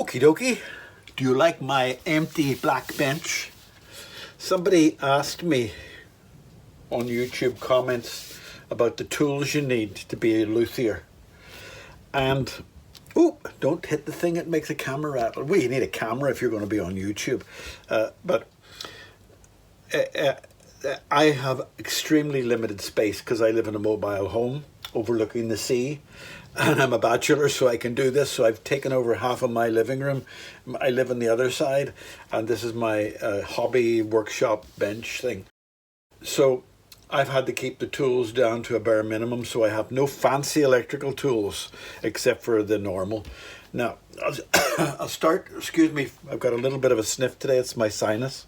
Okie dokie. Do you like my empty black bench? Somebody asked me on YouTube comments about the tools you need to be a luthier. And, oh, don't hit the thing that makes a camera rattle. Well, you need a camera if you're going to be on YouTube. But I have extremely limited space because I live in a mobile home overlooking the sea. And I'm a bachelor, so I can do this. So I've taken over half of my living room. I live on the other side, and this is my hobby workshop bench thing. So I've had to keep the tools down to a bare minimum, so I have no fancy electrical tools except for the normal. Now, I'll start, excuse me, I've got a little bit of a sniff today, it's my sinus.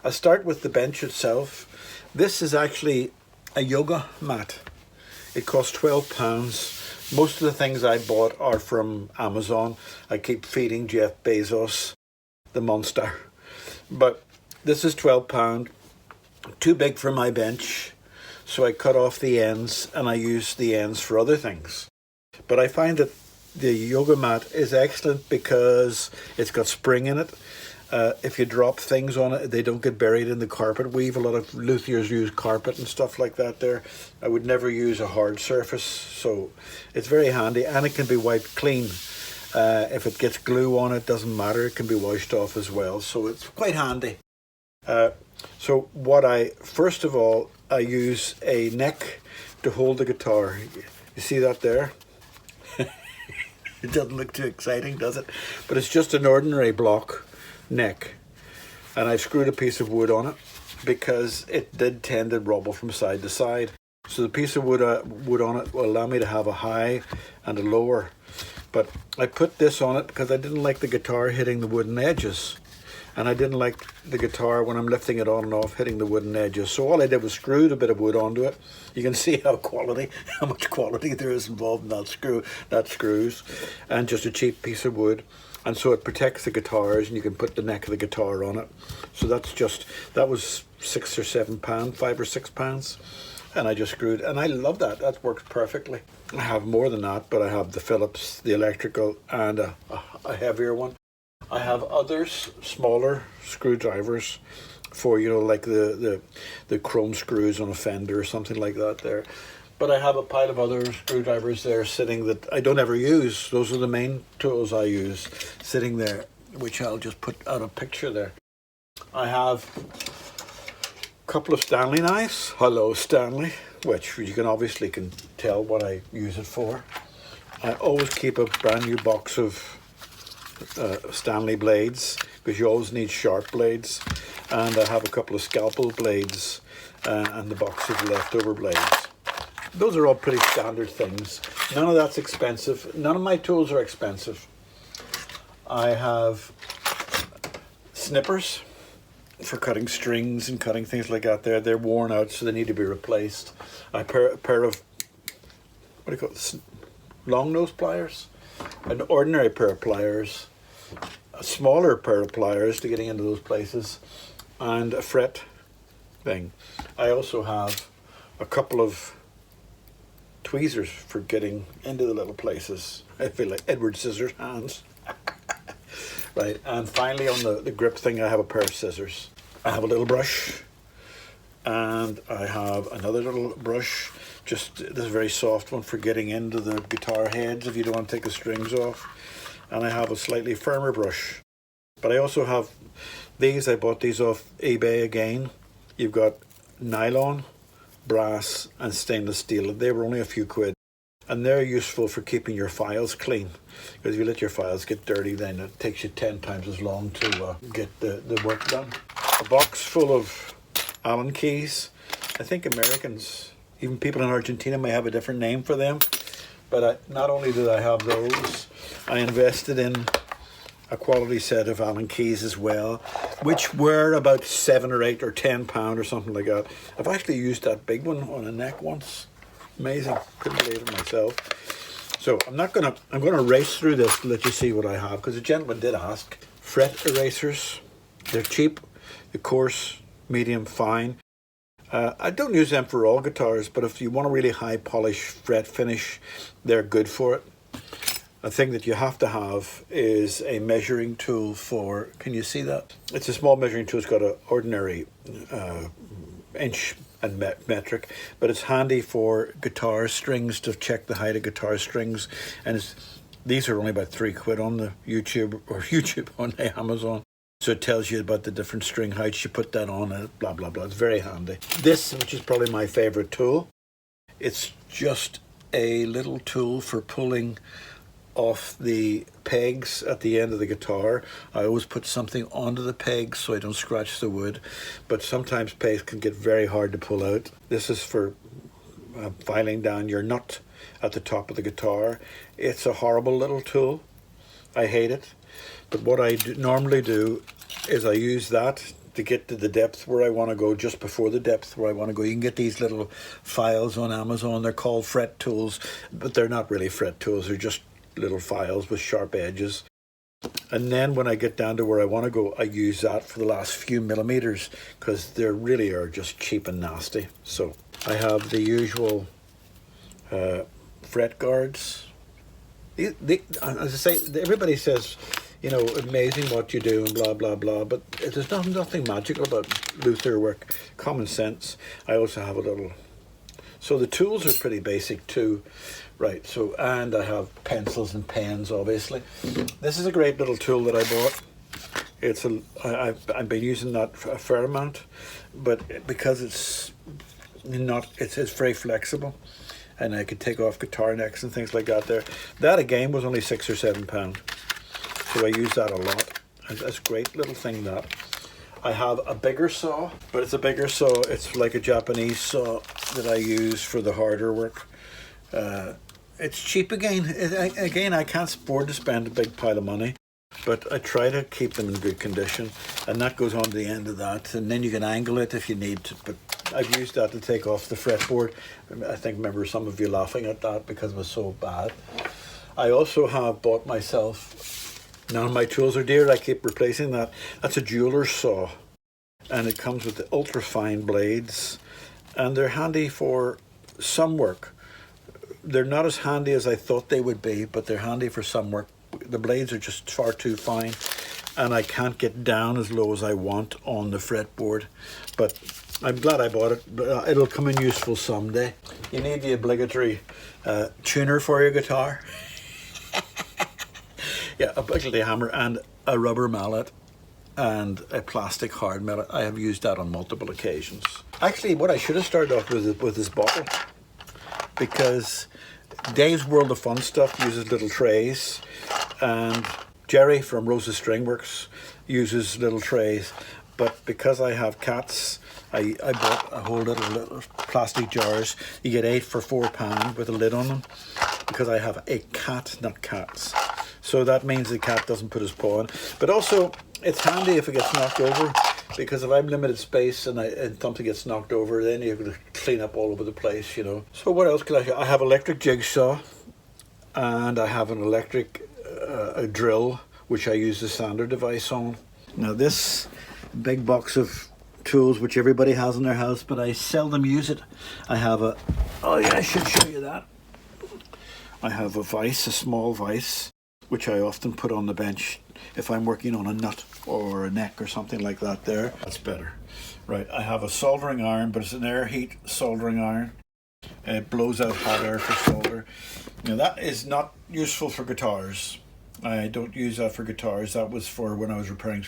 I'll start with the bench itself. This is actually a yoga mat. It costs £12. Most of the things I bought are from Amazon. I keep feeding Jeff Bezos, the monster. But this is £12, too big for my bench. So I cut off the ends and I use the ends for other things. But I find that the yoga mat is excellent because it's got spring in it. If you drop things on it, they don't get buried in the carpet weave. A lot of luthiers use carpet and stuff like that there. I would never use a hard surface, so it's very handy, and it can be wiped clean. If it gets glue on it, doesn't matter, it can be washed off as well, so it's quite handy. So first of all, I use a neck to hold the guitar. You see that there? It doesn't look too exciting, does it? But it's just an ordinary block neck, and I've screwed a piece of wood on it because it did tend to wobble from side to side. So the piece of wood on it will allow me to have a high and a lower. But I put this on it because I didn't like the guitar hitting the wooden edges, and I didn't like the guitar when I'm lifting it on and off hitting the wooden edges. So all I did was screwed a bit of wood onto it. You can see how much quality there is involved in that screws, and just a cheap piece of wood. And so it protects the guitars, and you can put the neck of the guitar on it. So that was £6 or £7, £5 or £6. And I just screwed, and I love that. That works perfectly. I have more than that, but I have the Phillips, the electrical, and a heavier one. I have others, smaller screwdrivers for, like the chrome screws on a fender or something like that there. But I have a pile of other screwdrivers there sitting that I don't ever use. Those are the main tools I use sitting there, which I'll just put out a picture there. I have a couple of Stanley knives. Hello, Stanley, which you can tell what I use it for. I always keep a brand new box of Stanley blades because you always need sharp blades. And I have a couple of scalpel blades and the box of leftover blades. Those are all pretty standard things. None of that's expensive. None of my tools are expensive. I have snippers for cutting strings and cutting things like that there. They're worn out, so they need to be replaced. A pair of, what do you call it, long nose pliers, an ordinary pair of pliers, a smaller pair of pliers to getting into those places, and a fret thing. I also have a couple of tweezers for getting into the little places. I feel like Edward Scissorhands. Right, and finally on the grip thing, I have a pair of scissors. I have a little brush, and I have another little brush, just this very soft one for getting into the guitar heads if you don't want to take the strings off. And I have a slightly firmer brush. But I also have these, I bought these off eBay again. You've got nylon, brass and stainless steel. They were only a few quid, and they're useful for keeping your files clean, because if you let your files get dirty, then it takes you 10 times as long to get the work done. A box full of Allen keys. I think Americans, even people in Argentina, may have a different name for them, but not only did I have those, I invested in a quality set of Allen keys as well, which were about £7 or £8 or £10 or something like that. I've actually used that big one on a neck once. Amazing, couldn't believe it myself. So I'm gonna race through this to let you see what I have, because the gentleman did ask. Fret erasers, they're cheap, the coarse, medium, fine. I don't use them for all guitars, but if you want a really high polish fret finish, they're good for it. A thing that you have to have is a measuring tool for, can you see that? It's a small measuring tool. It's got an ordinary inch and metric, but it's handy for guitar strings to check the height of guitar strings. And these are only about £3 on the YouTube on the Amazon. So it tells you about the different string heights. You put that on and blah, blah, blah. It's very handy. This, which is probably my favorite tool, it's just a little tool for pulling off the pegs at the end of the guitar. I always put something onto the pegs so I don't scratch the wood, but sometimes pegs can get very hard to pull out. This is for filing down your nut at the top of the guitar. It's a horrible little tool. I hate it. But what I normally do is I use that to get to the depth where I want to go, just before the depth where I want to go. You can get these little files on Amazon. They're called fret tools, but they're not really fret tools. They're just little files with sharp edges. And then when I get down to where I want to go, I use that for the last few millimeters, because they really are just cheap and nasty. So I have the usual fret guards. As I say, everybody says, you know, amazing what you do and blah, blah, blah, but there's nothing magical about Luthier work. Common sense. I also have a little... So the tools are pretty basic too. Right, so, and I have pencils and pens, obviously. This is a great little tool that I bought. I've been using that a fair amount, but because it's very flexible, and I could take off guitar necks and things like that there. That again was only £6 or £7. So I use that a lot. That's a great little thing, that. I have a bigger saw, but it's a bigger saw. It's like a Japanese saw that I use for the harder work. It's cheap again. I can't afford to spend a big pile of money, but I try to keep them in good condition, and that goes on to the end of that, and then you can angle it if you need to. But I've used that to take off the fretboard. I remember some of you laughing at that because it was so bad. I also have bought myself, none of my tools are dear, I keep replacing that. That's a jeweler's saw, and it comes with the ultra fine blades, and they're handy for some work. They're not as handy as I thought they would be, but they're handy for some work. The blades are just far too fine, and I can't get down as low as I want on the fretboard. But I'm glad I bought it. But it'll come in useful someday. You need the obligatory tuner for your guitar. Yeah, a buckledy hammer and a rubber mallet and a plastic hard mallet. I have used that on multiple occasions. Actually, what I should have started off with this bottle, because Dave's World of Fun Stuff uses little trays, and Jerry from Rose's String Works uses little trays. But because I have cats, I bought a whole little plastic jars. You get 8 for £4 with a lid on them, because I have a cat, not cats. So that means the cat doesn't put his paw in. But also, it's handy if it gets knocked over, because if I'm limited space and something gets knocked over, then you're going to clean up all over the place, you know. So what else can I show? I have electric jigsaw, and I have an electric a drill, which I use the sander device on. Now this big box of tools, which everybody has in their house, but I seldom use it. I have I should show you that. I have a vise, a small vise, which I often put on the bench if I'm working on a nut or a neck or something like that there. That's better. Right, I have a soldering iron, but it's an air heat soldering iron. It blows out hot air for solder. Now that is not useful for guitars. I don't use that for guitars. That was for when I was repairing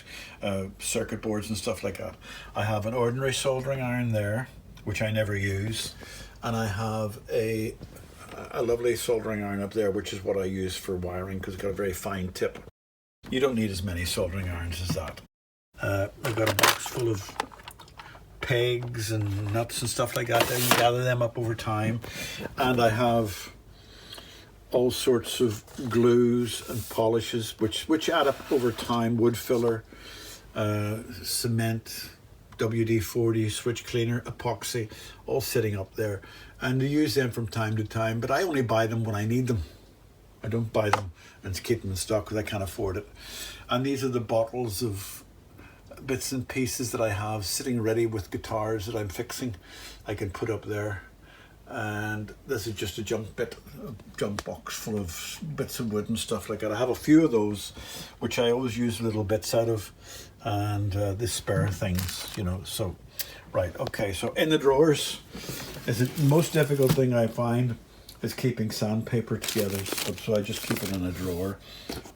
circuit boards and stuff like that. I have an ordinary soldering iron there, which I never use. And I have a lovely soldering iron up there, which is what I use for wiring, because it's got a very fine tip. You don't need as many soldering irons as that. I've got a box full of pegs and nuts and stuff like that. I can gather them up over time. And I have all sorts of glues and polishes, which add up over time. Wood filler, cement, WD-40, switch cleaner, epoxy, all sitting up there. And I use them from time to time, but I only buy them when I need them. I don't buy them and keep them in stock because I can't afford it. And these are the bottles of bits and pieces that I have sitting ready with guitars that I'm fixing. I can put up there. And this is just a junk box full of bits of wood and stuff like that. I have a few of those, which I always use little bits out of, and the spare things, you know. So, right, okay. So in the drawers, is the most difficult thing I find is keeping sandpaper together. So I just keep it in a drawer.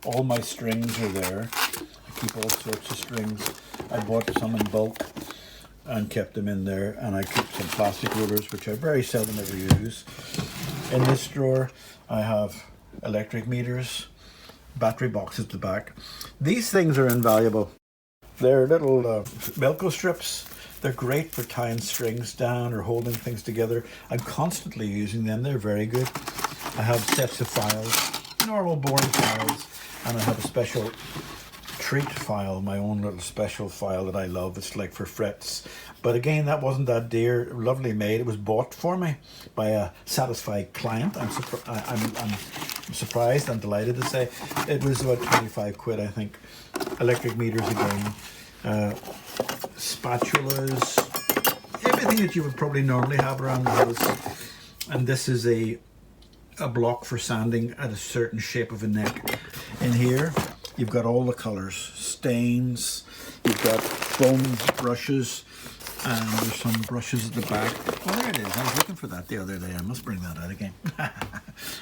All my strings are there. I keep all sorts of strings. I bought some in bulk and kept them in there, and I keep some plastic rulers, which I very seldom ever use. In this drawer I have electric meters, battery boxes at the back. These things are invaluable. They're little Velcro strips. They're great for tying strings down or holding things together. I'm constantly using them. They're very good. I have sets of files, normal boring files, and I have a special treat file, my own little special file that I love. It's like for frets. But again, that wasn't that dear, lovely made. It was bought for me by a satisfied client. I'm surprised and delighted to say it was about 25 quid, I think. Electric meters again. Spatulas, everything that you would probably normally have around the house. And this is a block for sanding at a certain shape of a neck. In here you've got all the colors, stains, you've got foam brushes, and there's some brushes at the back. Oh, there it is. I was looking for that the other day. I must bring that out again.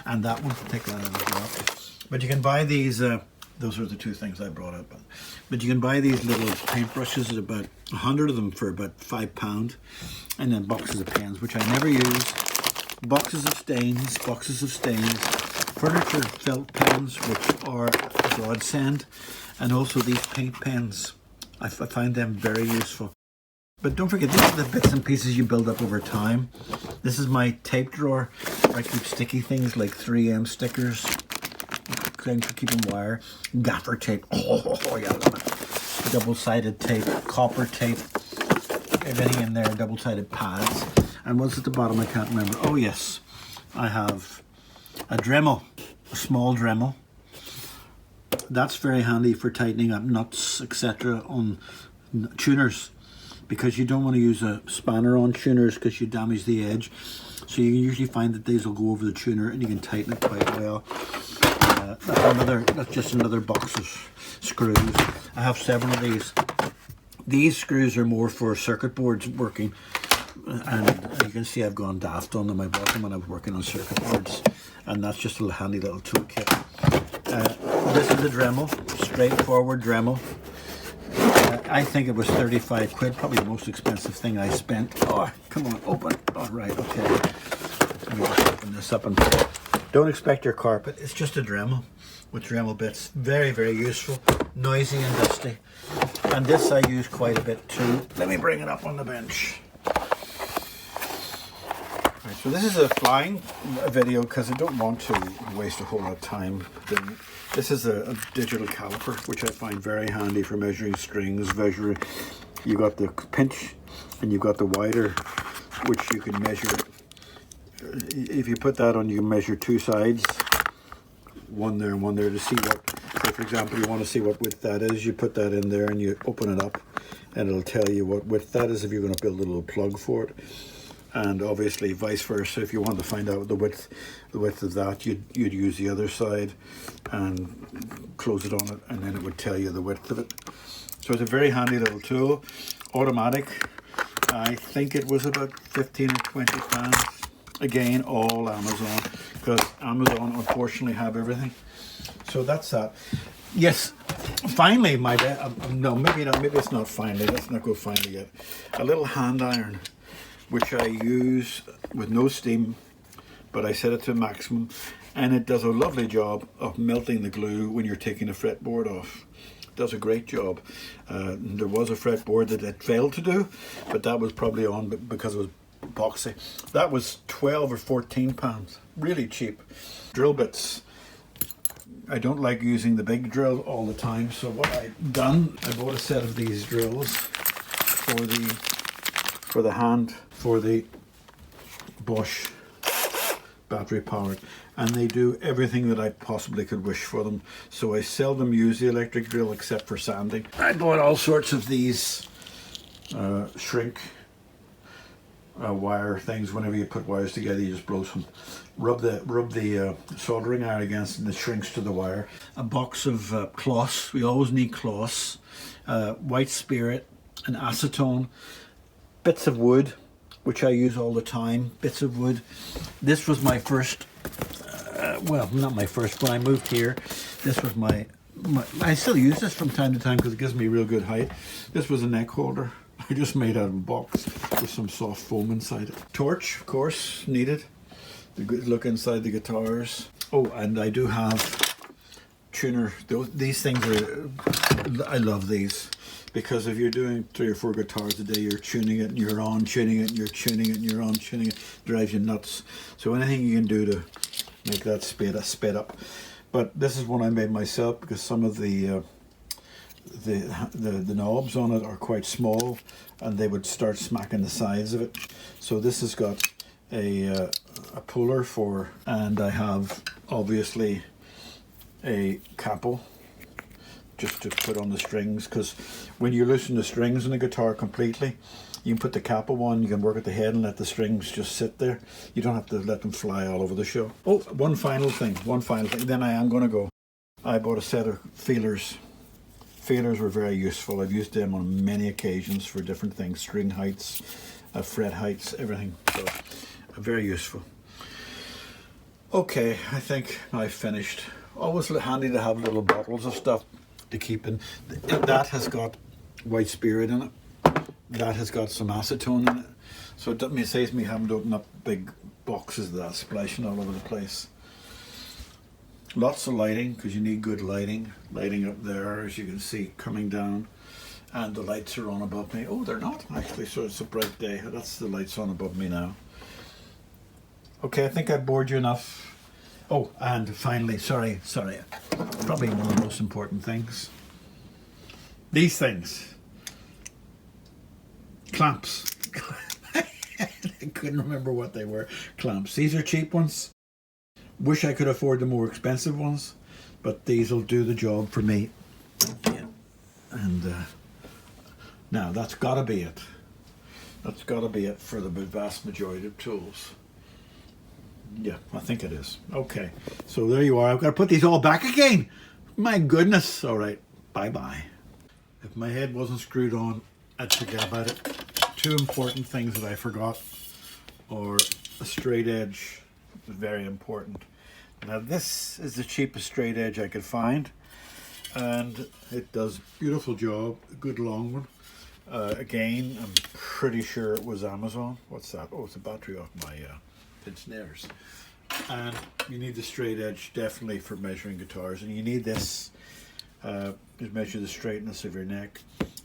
And that one, take that out as well. But you can buy these, those are the two things I brought up. But you can buy these little paint brushes at about 100 of them for about £5, and then boxes of pens, which I never use. Boxes of stains, furniture felt pens, which are a godsend, and also these paint pens. I find them very useful. But don't forget, these are the bits and pieces you build up over time. This is my tape drawer where I keep sticky things like 3M stickers, things for keeping wire, gaffer tape, oh yeah, double-sided tape, copper tape, everything in there, double-sided pads. And what's at the bottom, I can't remember. Oh yes, I have a Dremel, a small Dremel. That's very handy for tightening up nuts, etc. on tuners, because you don't want to use a spanner on tuners because you damage the edge. So you can usually find that these will go over the tuner and you can tighten it quite well. That's just another box of screws. I have several of these. These screws are more for circuit boards working, and you can see I've gone daft on them. I bought them when I was working on circuit boards, and that's just a handy little toolkit. This is the Dremel, straightforward Dremel. I think it was 35 quid, probably the most expensive thing I spent. Oh, come on, open. All right, okay. Let me just open this up and don't expect your carpet. It's just a Dremel with Dremel bits. Very, very useful, noisy and dusty. And this I use quite a bit too. Let me bring it up on the bench. Right, so this is a flying video because I don't want to waste a whole lot of time. This is a digital caliper, which I find very handy for measuring strings. You got the pinch and you've got the wider, which you can measure. If you put that on, you can measure two sides, one there and one there, to see what, say for example, you want to see what width that is. You put that in there and you open it up and it'll tell you what width that is if you're going to build a little plug for it. And obviously vice versa, if you want to find out the width of that, you'd use the other side and close it on it, and then it would tell you the width of it. So it's a very handy little tool. Automatic. I think it was about 15 or 20 pounds. Again, all Amazon, because Amazon unfortunately have everything. So that's that. Yes, finally, no, maybe not. Maybe it's not finally. Let's not go finally yet. A little hand iron, which I use with no steam, but I set it to maximum, and it does a lovely job of melting the glue when you're taking a fretboard off. It does a great job. There was a fretboard that it failed to do, but that was probably on because it was epoxy. That was 12 or 14 pounds, really cheap. Drill bits. I don't like using the big drill all the time, so what I've done, I bought a set of these drills for the Bosch battery powered, and they do everything that I possibly could wish for them. So I seldom use the electric drill except for sanding. I bought all sorts of these shrink wire things. Whenever you put wires together, you just blow some, rub the soldering iron against, and it shrinks to the wire. A box of cloths. We always need cloths. White spirit and acetone. Bits of wood, which I use all the time. Bits of wood. This was my first. Well, not my first. When I moved here, this was my. I still use this from time to time because it gives me real good height. This was a neck holder. I just made out of a box with some soft foam inside it. Torch, of course, needed. The good look inside the guitars. Oh, and I do have tuner. These things are. I love these because if you're doing 3 or 4 guitars a day, you're tuning it and you're on tuning it and you're tuning it and you're on tuning it. It drives you nuts. So anything you can do to make that sped up. But this is one I made myself because some of the knobs on it are quite small and they would start smacking the sides of it. So this has got a puller for, and I have obviously a capo just to put on the strings, because when you loosen the strings in a guitar completely, you can put the capo on, you can work at the head and let the strings just sit there. You don't have to let them fly all over the show. Oh, one final thing, then I am going to go. I bought a set of feelers. Feelers were very useful. I've used them on many occasions for different things, string heights, fret heights, everything. So, very useful. Okay, I think I've finished. Always handy to have little bottles of stuff to keep in. That has got white spirit in it. That has got some acetone in it. So it saves me having to open up big boxes of that, splashing all over the place. Lots of lighting, because you need good lighting. Lighting up there, as you can see, coming down. And the lights are on above me. Oh, they're not, actually, so it's a bright day. That's the lights on above me now. Okay, I think I bored you enough. Oh, and finally, sorry, probably one of the most important things. These things. Clamps. I couldn't remember what they were. Clamps. These are cheap ones. Wish I could afford the more expensive ones, but these will do the job for me. Yeah. And now that's got to be it. That's got to be it for the vast majority of tools. Yeah, I think it is. Okay, so there you are. I've got to put these all back again. My goodness. All right, bye-bye. If my head wasn't screwed on, I'd forget about it. 2 important things that I forgot, or a straight edge, very important. Now this is the cheapest straight edge I could find, and it does beautiful job, a good long one. Again, I'm pretty sure it was Amazon. What's that? Oh, it's a battery off my pince nez. And you need the straight edge definitely for measuring guitars, and you need this to measure the straightness of your neck.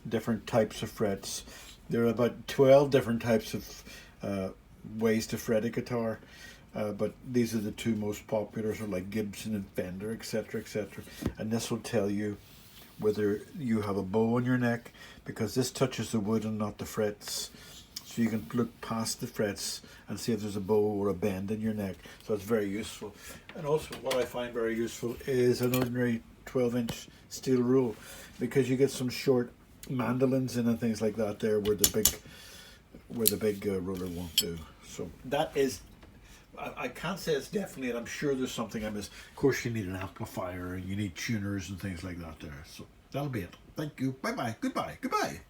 Different types of frets. There are about 12 different types of ways to fret a guitar, but these are the 2 most popular, so like Gibson and Fender, etc., etc. And this will tell you whether you have a bow on your neck, because this touches the wood and not the frets. So you can look past the frets and see if there's a bow or a bend in your neck. So it's very useful. And also what I find very useful is an ordinary 12-inch steel rule, because you get some short mandolins in and things like that there where the big ruler won't do. So that is, I can't say it's definitely it. I'm sure there's something I miss. Of course you need an amplifier and you need tuners and things like that there. So that'll be it. Thank you. Bye bye. Goodbye. Goodbye.